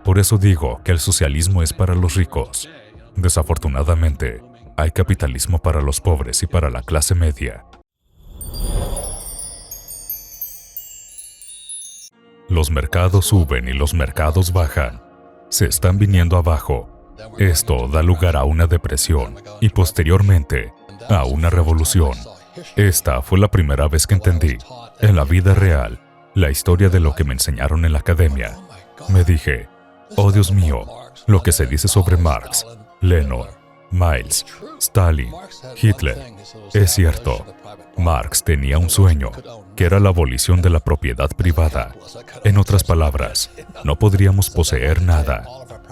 Por eso digo que el socialismo es para los ricos. Desafortunadamente, hay capitalismo para los pobres y para la clase media. Los mercados suben y los mercados bajan. Se están viniendo abajo. Esto da lugar a una depresión y posteriormente a una revolución. Esta fue la primera vez que entendí, en la vida real, la historia de lo que me enseñaron en la academia. Me dije, oh Dios mío, lo que se dice sobre Marx, Lenin, Miles, Stalin, Hitler, es cierto. Marx tenía un sueño, que era la abolición de la propiedad privada. En otras palabras, no podríamos poseer nada.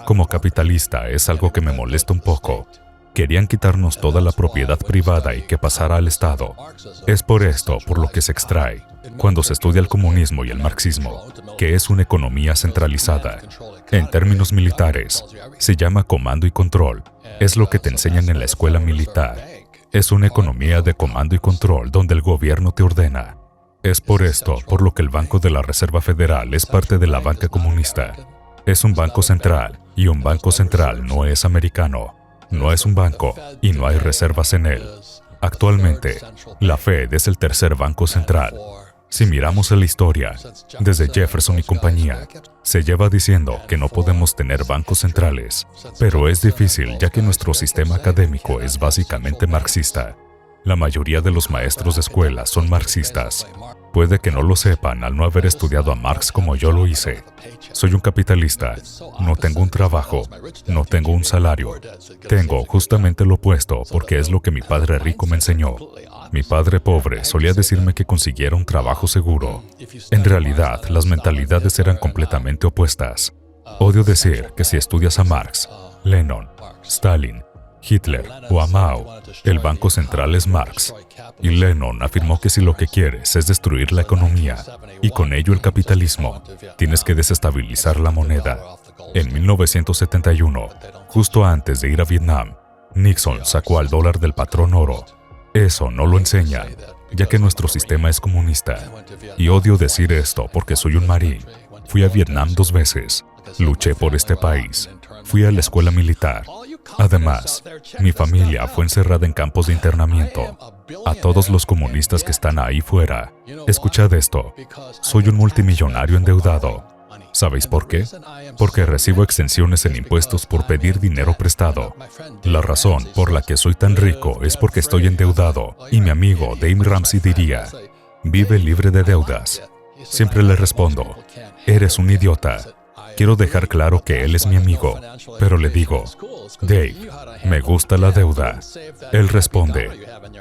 Como capitalista es algo que me molesta un poco. Querían quitarnos toda la propiedad privada y que pasara al Estado. Es por esto por lo que se extrae, cuando se estudia el comunismo y el marxismo, que es una economía centralizada. En términos militares, se llama comando y control. Es lo que te enseñan en la escuela militar. Es una economía de comando y control donde el gobierno te ordena. Es por esto por lo que el Banco de la Reserva Federal es parte de la banca comunista. Es un banco central, y un banco central no es americano. No es un banco, y no hay reservas en él. Actualmente, la Fed es el tercer banco central. Si miramos en la historia, desde Jefferson y compañía, se lleva diciendo que no podemos tener bancos centrales, pero es difícil ya que nuestro sistema académico es básicamente marxista. La mayoría de los maestros de escuela son marxistas. Puede que no lo sepan al no haber estudiado a Marx como yo lo hice. Soy un capitalista. No tengo un trabajo. No tengo un salario. Tengo justamente lo opuesto porque es lo que mi padre rico me enseñó. Mi padre pobre solía decirme que consiguiera un trabajo seguro. En realidad, las mentalidades eran completamente opuestas. Odio decir que si estudias a Marx, Lenin, Stalin, Hitler o a Mao, el Banco Central es Marx. Y Lenin afirmó que si lo que quieres es destruir la economía y con ello el capitalismo, tienes que desestabilizar la moneda. En 1971, justo antes de ir a Vietnam, Nixon sacó al dólar del patrón oro. Eso no lo enseñan, ya que nuestro sistema es comunista. Y odio decir esto porque soy un marín. Fui a Vietnam 2 veces. Luché por este país. Fui a la escuela militar. Además, mi familia fue encerrada en campos de internamiento. A todos los comunistas que están ahí fuera, escuchad esto. Soy un multimillonario endeudado. ¿Sabéis por qué? Porque recibo exenciones en impuestos por pedir dinero prestado. La razón por la que soy tan rico es porque estoy endeudado, y mi amigo Dave Ramsey diría, vive libre de deudas. Siempre le respondo, eres un idiota. Quiero dejar claro que él es mi amigo, pero le digo, Dave, me gusta la deuda. Él responde,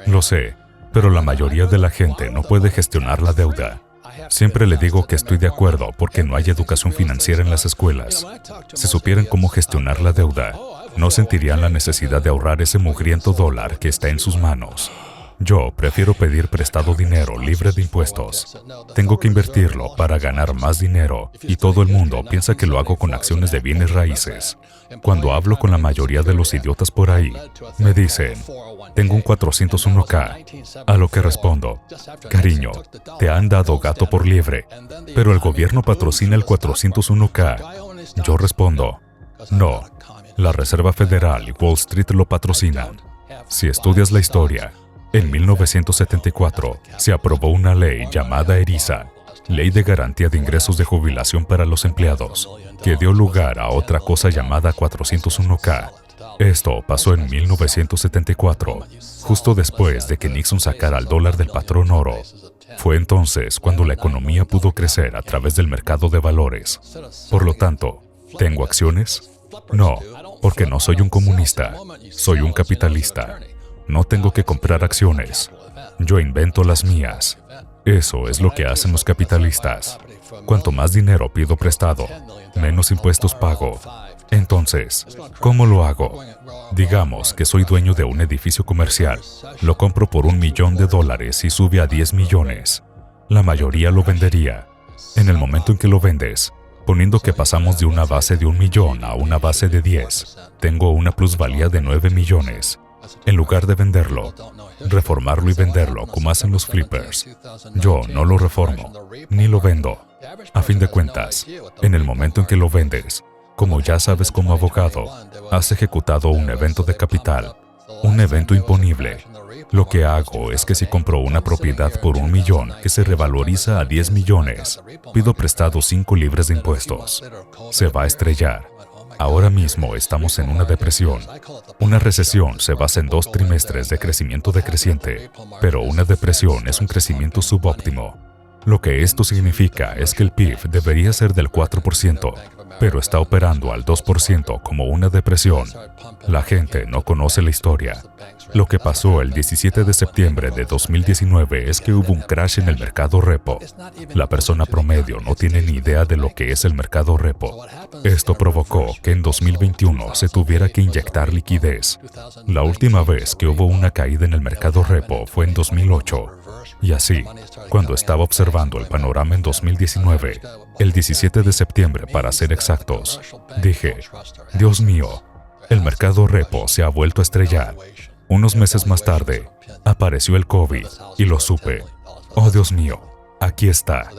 lo sé, pero la mayoría de la gente no puede gestionar la deuda. Siempre le digo que estoy de acuerdo porque no hay educación financiera en las escuelas. Si supieran cómo gestionar la deuda, no sentirían la necesidad de ahorrar ese mugriento dólar que está en sus manos. Yo prefiero pedir prestado dinero libre de impuestos. Tengo que invertirlo para ganar más dinero y todo el mundo piensa que lo hago con acciones de bienes raíces. Cuando hablo con la mayoría de los idiotas por ahí, me dicen, tengo un 401k, a lo que respondo, cariño, te han dado gato por liebre, pero el gobierno patrocina el 401k. Yo respondo, no, la Reserva Federal y Wall Street lo patrocinan. Si estudias la historia, en 1974 se aprobó una ley llamada ERISA, Ley de Garantía de Ingresos de Jubilación para los Empleados, que dio lugar a otra cosa llamada 401k. Esto pasó en 1974, justo después de que Nixon sacara al dólar del patrón oro. Fue entonces cuando la economía pudo crecer a través del mercado de valores. Por lo tanto, ¿tengo acciones? No, porque no soy un comunista, soy un capitalista. No tengo que comprar acciones. Yo invento las mías. Eso es lo que hacen los capitalistas. Cuanto más dinero pido prestado, menos impuestos pago. Entonces, ¿cómo lo hago? Digamos que soy dueño de un edificio comercial. Lo compro por $1 millón y sube a 10 millones. La mayoría lo vendería. En el momento en que lo vendes, poniendo que pasamos de una base de $1 millón a una base de 10, tengo una plusvalía de 9 millones. En lugar de venderlo, reformarlo y venderlo como hacen los flippers, yo no lo reformo, ni lo vendo. A fin de cuentas, en el momento en que lo vendes, Como ya sabes, como abogado, has ejecutado un evento de capital, un evento imponible. Lo que hago es que si compro una propiedad por 1 millón que se revaloriza a 10 millones, pido prestado 5 libres de impuestos. Se va a estrellar. Ahora mismo estamos en una depresión. Una recesión se basa en 2 trimestres de crecimiento decreciente, pero una depresión es un crecimiento subóptimo. Lo que esto significa es que el PIB debería ser del 4%, pero está operando al 2% como una depresión. La gente no conoce la historia. Lo que pasó el 17 de septiembre de 2019 es que hubo un crash en el mercado repo. La persona promedio no tiene ni idea de lo que es el mercado repo. Esto provocó que en 2021 se tuviera que inyectar liquidez. La última vez que hubo una caída en el mercado repo fue en 2008. Y así, cuando estaba observando el panorama en 2019, el 17 de septiembre para ser exactos, dije, Dios mío, el mercado repo se ha vuelto a estrellar. Unos meses más tarde, apareció el COVID y lo supe. Oh Dios mío, aquí está.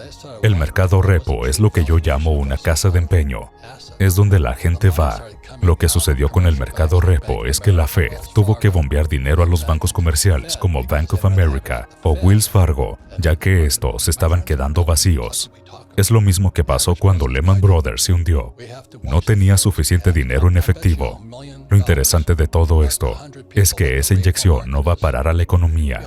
El mercado repo es lo que yo llamo una casa de empeño. Es donde la gente va. Lo que sucedió con el mercado repo es que la Fed tuvo que bombear dinero a los bancos comerciales como Bank of America o Wells Fargo, ya que estos estaban quedando vacíos. Es lo mismo que pasó cuando Lehman Brothers se hundió. No tenía suficiente dinero en efectivo. Lo interesante de todo esto es que esa inyección no va a parar a la economía.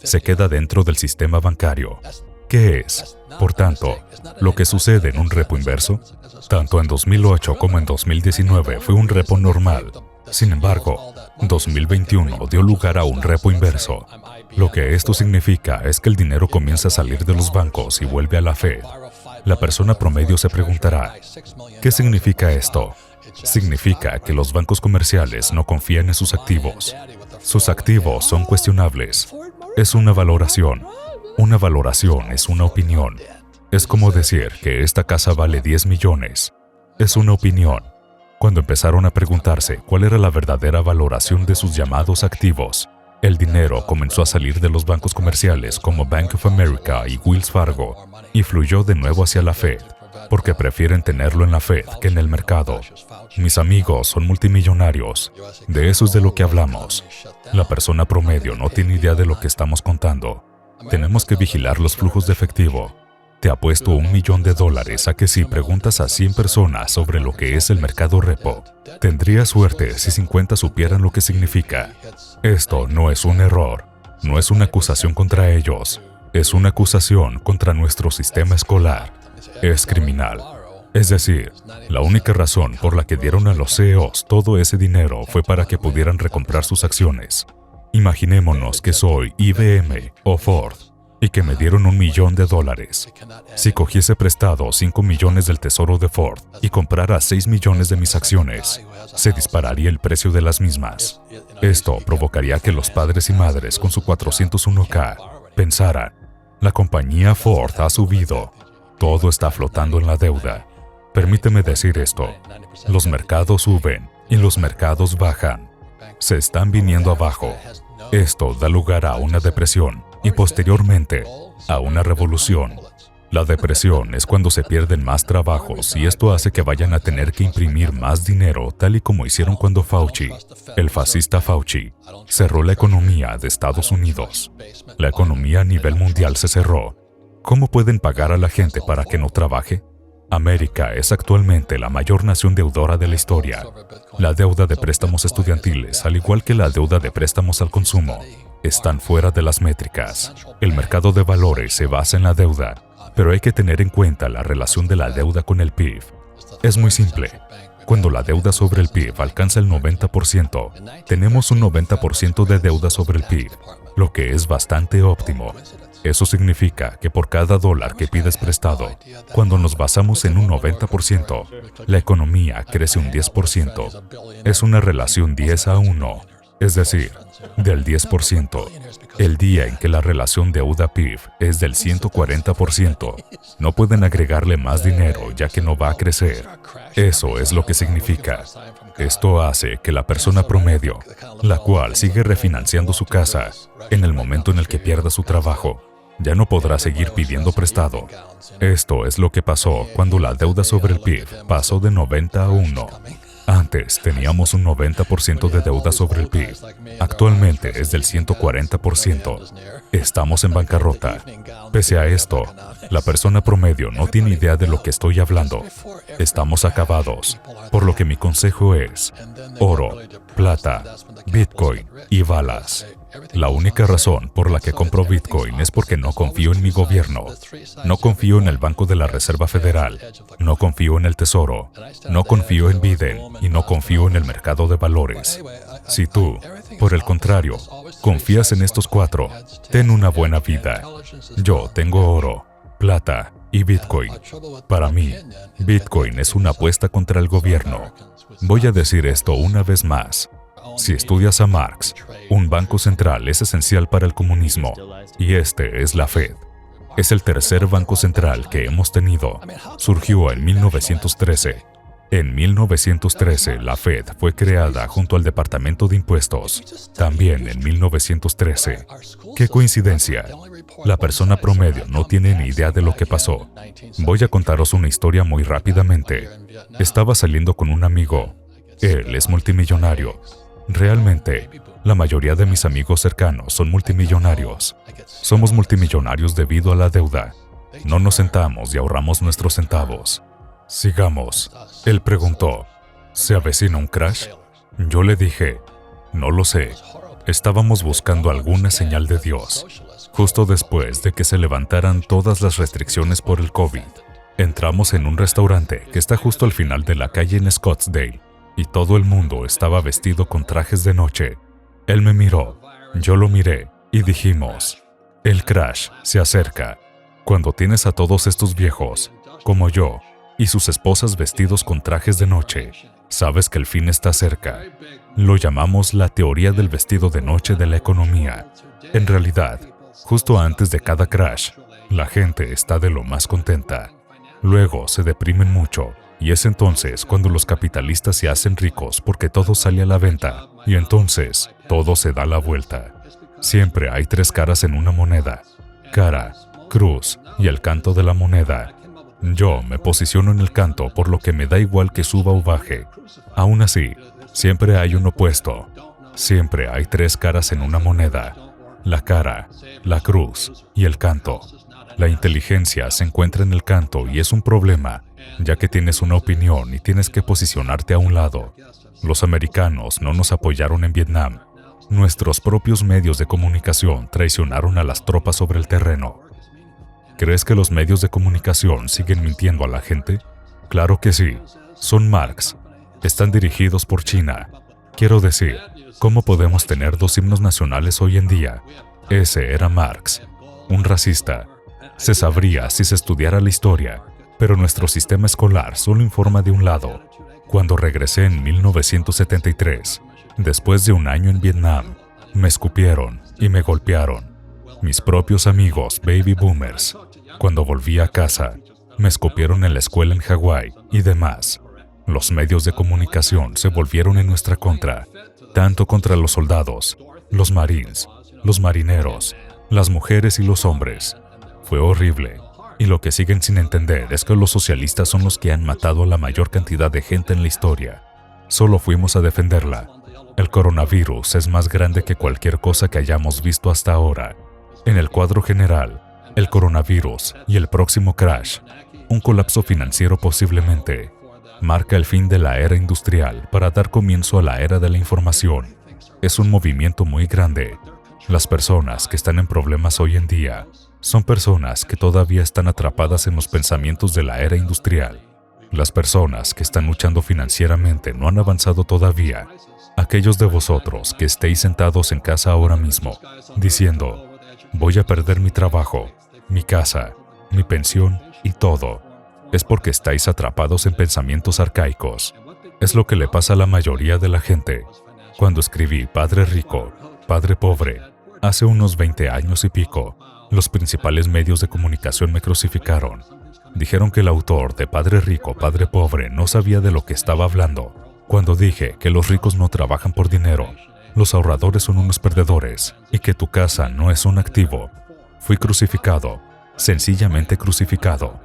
Se queda dentro del sistema bancario. ¿Qué es, por tanto, lo que sucede en un repo inverso? Tanto en 2008 como en 2019 fue un repo normal. Sin embargo, 2021 dio lugar a un repo inverso. Lo que esto significa es que el dinero comienza a salir de los bancos y vuelve a la Fed. La persona promedio se preguntará, ¿qué significa esto? Significa que los bancos comerciales no confían en sus activos. Sus activos son cuestionables. Es una valoración. Una valoración es una opinión. Es como decir que esta casa vale 10 millones. Es una opinión. Cuando empezaron a preguntarse cuál era la verdadera valoración de sus llamados activos, el dinero comenzó a salir de los bancos comerciales como Bank of America y Wells Fargo y fluyó de nuevo hacia la Fed, porque prefieren tenerlo en la Fed que en el mercado. Mis amigos son multimillonarios. De eso es de lo que hablamos. La persona promedio no tiene idea de lo que estamos contando. Tenemos que vigilar los flujos de efectivo. Te apuesto $1 millón a que si preguntas a 100 personas sobre lo que es el mercado repo, tendrías suerte si 50 supieran lo que significa. Esto no es un error, no es una acusación contra ellos, es una acusación contra nuestro sistema escolar. Es criminal. Es decir, la única razón por la que dieron a los CEOs todo ese dinero fue para que pudieran recomprar sus acciones. Imaginémonos que soy IBM o Ford y que me dieron $1 millón. Si cogiese prestado 5 millones del tesoro de Ford y comprara 6 millones de mis acciones, se dispararía el precio de las mismas. Esto provocaría que los padres y madres con su 401k pensaran, la compañía Ford ha subido, todo está flotando en la deuda. Permíteme decir esto, los mercados suben y los mercados bajan. Se están viniendo abajo. Esto da lugar a una depresión y posteriormente a una revolución. La depresión es cuando se pierden más trabajos y esto hace que vayan a tener que imprimir más dinero, tal y como hicieron cuando Fauci, el fascista Fauci, cerró la economía de Estados Unidos. La economía a nivel mundial se cerró. ¿Cómo pueden pagar a la gente para que no trabaje? América es actualmente la mayor nación deudora de la historia. La deuda de préstamos estudiantiles, al igual que la deuda de préstamos al consumo, están fuera de las métricas. El mercado de valores se basa en la deuda, pero hay que tener en cuenta la relación de la deuda con el PIB. Es muy simple. Cuando la deuda sobre el PIB alcanza el 90%, tenemos un 90% de deuda sobre el PIB, lo que es bastante óptimo. Eso significa que por cada dólar que pides prestado, cuando nos basamos en un 90%, la economía crece un 10%. Es una relación 10-1, es decir, del 10%. El día en que la relación deuda-PIB es del 140%, no pueden agregarle más dinero ya que no va a crecer. Eso es lo que significa. Esto hace que la persona promedio, la cual sigue refinanciando su casa, en el momento en el que pierda su trabajo, Ya no podrá seguir pidiendo prestado. Esto es lo que pasó cuando la deuda sobre el PIB pasó de 90 a 1. Antes teníamos un 90% de deuda sobre el PIB. Actualmente es del 140%. Estamos en bancarrota. Pese a esto, la persona promedio no tiene idea de lo que estoy hablando. Estamos acabados. Por lo que mi consejo es oro, plata, Bitcoin y balas. La única razón por la que compro Bitcoin es porque no confío en mi gobierno. No confío en el Banco de la Reserva Federal. No confío en el Tesoro. No confío en Biden y no confío en el mercado de valores. Si tú, por el contrario, confías en estos cuatro, ten una buena vida. Yo tengo oro, plata y Bitcoin. Para mí, Bitcoin es una apuesta contra el gobierno. Voy a decir esto una vez más. Si estudias a Marx, un banco central es esencial para el comunismo, y este es la Fed. Es el tercer banco central que hemos tenido. Surgió en 1913. En 1913, la Fed fue creada junto al Departamento de Impuestos. También en 1913. ¡Qué coincidencia! La persona promedio no tiene ni idea de lo que pasó. Voy a contaros una historia muy rápidamente. Estaba saliendo con un amigo. Él es multimillonario. Realmente, la mayoría de mis amigos cercanos son multimillonarios. Somos multimillonarios debido a la deuda. No nos sentamos y ahorramos nuestros centavos. Sigamos. Él preguntó, ¿se avecina un crash? Yo le dije, no lo sé. Estábamos buscando alguna señal de Dios. Justo después de que se levantaran todas las restricciones por el COVID, entramos en un restaurante que está justo al final de la calle en Scottsdale. Y todo el mundo estaba vestido con trajes de noche. Él me miró, yo lo miré, y dijimos, el crash se acerca. Cuando tienes a todos estos viejos, como yo, y sus esposas vestidos con trajes de noche, sabes que el fin está cerca. Lo llamamos la teoría del vestido de noche de la economía. En realidad, justo antes de cada crash, la gente está de lo más contenta. Luego se deprimen mucho. Y es entonces cuando los capitalistas se hacen ricos porque todo sale a la venta, y entonces todo se da la vuelta. Siempre hay tres caras en una moneda: cara, cruz y el canto de la moneda. Yo me posiciono en el canto por lo que me da igual que suba o baje. Aún así, siempre hay un opuesto. Siempre hay tres caras en una moneda: la cara, la cruz y el canto. La inteligencia se encuentra en el canto y es un problema, ya que tienes una opinión y tienes que posicionarte a un lado. Los americanos no nos apoyaron en Vietnam. Nuestros propios medios de comunicación traicionaron a las tropas sobre el terreno. ¿Crees que los medios de comunicación siguen mintiendo a la gente? Claro que sí. Son Marx. Están dirigidos por China. Quiero decir, ¿cómo podemos tener dos himnos nacionales hoy en día? Ese era Marx, un racista. Se sabría si se estudiara la historia, pero nuestro sistema escolar solo informa de un lado. Cuando regresé en 1973, después de un año en Vietnam, me escupieron y me golpearon. Mis propios amigos baby boomers. Cuando volví a casa, me escupieron en la escuela en Hawái y demás. Los medios de comunicación se volvieron en nuestra contra, tanto contra los soldados, los marines, los marineros, las mujeres y los hombres. Fue horrible, y lo que siguen sin entender es que los socialistas son los que han matado a la mayor cantidad de gente en la historia. Solo fuimos a defenderla. El coronavirus es más grande que cualquier cosa que hayamos visto hasta ahora. En el cuadro general, el coronavirus y el próximo crash, un colapso financiero posiblemente, marca el fin de la era industrial para dar comienzo a la era de la información. Es un movimiento muy grande. Las personas que están en problemas hoy en día son personas que todavía están atrapadas en los pensamientos de la era industrial. Las personas que están luchando financieramente no han avanzado todavía. Aquellos de vosotros que estéis sentados en casa ahora mismo, diciendo, voy a perder mi trabajo, mi casa, mi pensión y todo, es porque estáis atrapados en pensamientos arcaicos. Es lo que le pasa a la mayoría de la gente. Cuando escribí Padre Rico, Padre Pobre, hace unos 20 años y pico, los principales medios de comunicación me crucificaron. Dijeron que el autor de Padre Rico, Padre Pobre no sabía de lo que estaba hablando. Cuando dije que los ricos no trabajan por dinero, los ahorradores son unos perdedores y que tu casa no es un activo. Fui crucificado, sencillamente crucificado.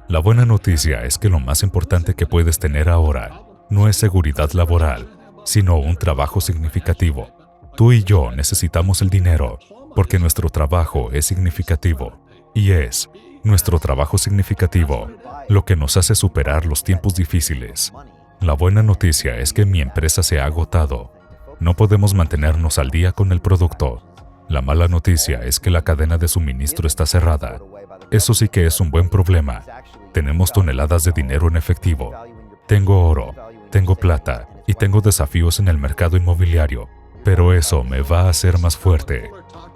La buena noticia es que lo más importante que puedes tener ahora no es seguridad laboral, sino un trabajo significativo. Tú y yo necesitamos el dinero porque nuestro trabajo es significativo. Y es nuestro trabajo significativo lo que nos hace superar los tiempos difíciles. La buena noticia es que mi empresa se ha agotado. No podemos mantenernos al día con el producto. La mala noticia es que la cadena de suministro está cerrada. Eso sí que es un buen problema. Tenemos toneladas de dinero en efectivo. Tengo oro, tengo plata y tengo desafíos en el mercado inmobiliario, pero eso me va a hacer más fuerte.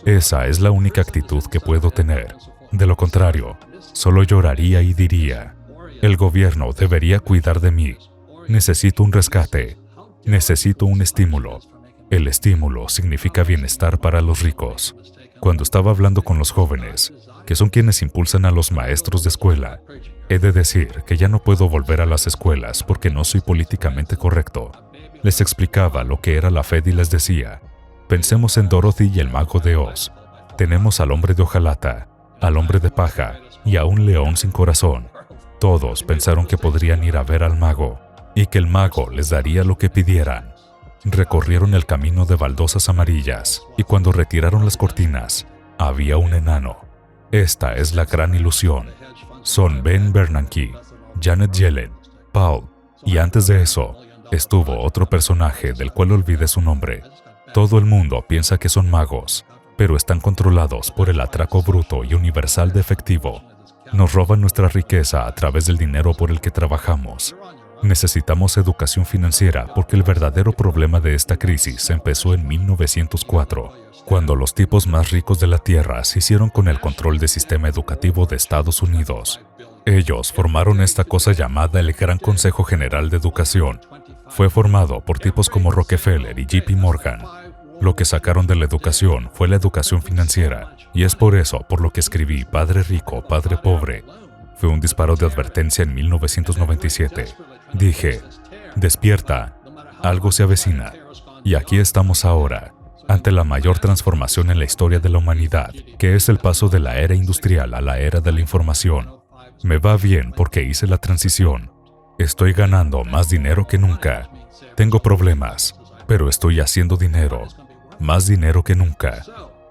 Esa es la única actitud que puedo tener. De lo contrario, solo lloraría y diría, el gobierno debería cuidar de mí. Necesito un rescate. Necesito un estímulo. El estímulo significa bienestar para los ricos. Cuando estaba hablando con los jóvenes, que son quienes impulsan a los maestros de escuela, he de decir que ya no puedo volver a las escuelas porque no soy políticamente correcto. Les explicaba lo que era la Fed y les decía, pensemos en Dorothy y el mago de Oz. Tenemos al hombre de hojalata, al hombre de paja y a un león sin corazón. Todos pensaron que podrían ir a ver al mago y que el mago les daría lo que pidieran. Recorrieron el camino de baldosas amarillas y cuando retiraron las cortinas, había un enano. Esta es la gran ilusión. Son Ben Bernanke, Janet Yellen, Paul, y antes de eso, estuvo otro personaje del cual olvidé su nombre. Todo el mundo piensa que son magos, pero están controlados por el atraco bruto y universal de efectivo. Nos roban nuestra riqueza a través del dinero por el que trabajamos. Necesitamos educación financiera porque el verdadero problema de esta crisis empezó en 1904, cuando los tipos más ricos de la Tierra se hicieron con el control del sistema educativo de Estados Unidos. Ellos formaron esta cosa llamada el Gran Consejo General de Educación. Fue formado por tipos como Rockefeller y JP Morgan. Lo que sacaron de la educación fue la educación financiera, y es por eso por lo que escribí Padre Rico, Padre Pobre. Fue un disparo de advertencia en 1997. Dije, despierta, algo se avecina. Y aquí estamos ahora, ante la mayor transformación en la historia de la humanidad, que es el paso de la era industrial a la era de la información. Me va bien porque hice la transición. Estoy ganando más dinero que nunca. Tengo problemas, pero estoy haciendo dinero. Más dinero que nunca.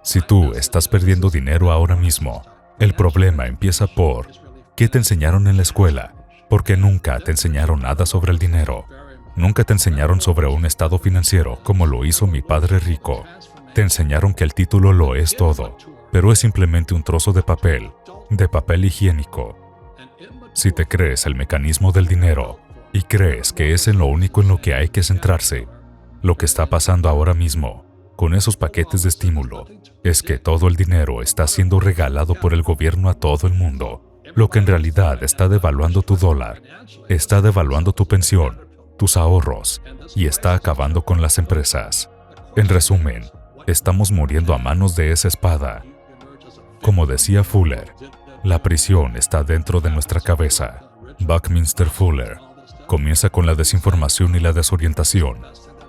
Si tú estás perdiendo dinero ahora mismo, el problema empieza por ¿qué te enseñaron en la escuela? Porque nunca te enseñaron nada sobre el dinero. Nunca te enseñaron sobre un estado financiero como lo hizo mi padre rico. Te enseñaron que el título lo es todo, pero es simplemente un trozo de papel higiénico. Si te crees el mecanismo del dinero y crees que es en lo único en lo que hay que centrarse, lo que está pasando ahora mismo con esos paquetes de estímulo es que todo el dinero está siendo regalado por el gobierno a todo el mundo, lo que en realidad está devaluando tu dólar, está devaluando tu pensión, tus ahorros y está acabando con las empresas. En resumen, estamos muriendo a manos de esa espada. Como decía Fuller, la prisión está dentro de nuestra cabeza. Buckminster Fuller comienza con la desinformación y la desorientación.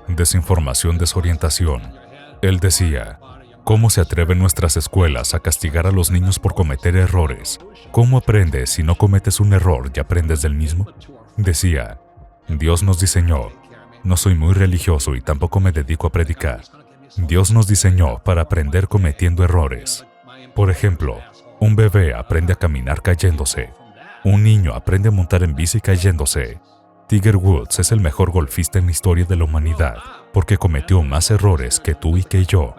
Desinformación, desorientación. Él decía, ¿cómo se atreven nuestras escuelas a castigar a los niños por cometer errores? ¿Cómo aprendes si no cometes un error y aprendes del mismo? Decía, Dios nos diseñó. No soy muy religioso y tampoco me dedico a predicar. Dios nos diseñó para aprender cometiendo errores. Por ejemplo, un bebé aprende a caminar cayéndose. Un niño aprende a montar en bici cayéndose. Tiger Woods es el mejor golfista en la historia de la humanidad porque cometió más errores que tú y que yo.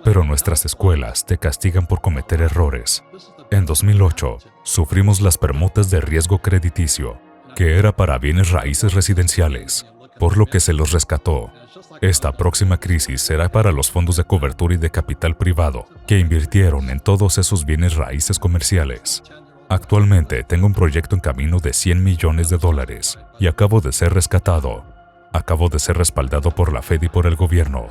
Pero nuestras escuelas te castigan por cometer errores. En 2008, sufrimos las permutas de riesgo crediticio, que era para bienes raíces residenciales, por lo que se los rescató. Esta próxima crisis será para los fondos de cobertura y de capital privado, que invirtieron en todos esos bienes raíces comerciales. Actualmente tengo un proyecto en camino de $100 millones y acabo de ser rescatado. Acabo de ser respaldado por la Fed y por el gobierno.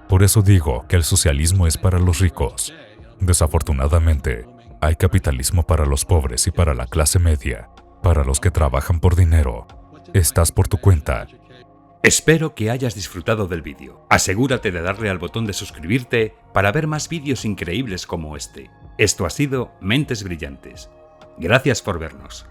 Por eso digo que el socialismo es para los ricos. Desafortunadamente, hay capitalismo para los pobres y para la clase media, para los que trabajan por dinero. Estás por tu cuenta. Espero que hayas disfrutado del vídeo. Asegúrate de darle al botón de suscribirte para ver más vídeos increíbles como este. Esto ha sido Mentes Brillantes. Gracias por vernos.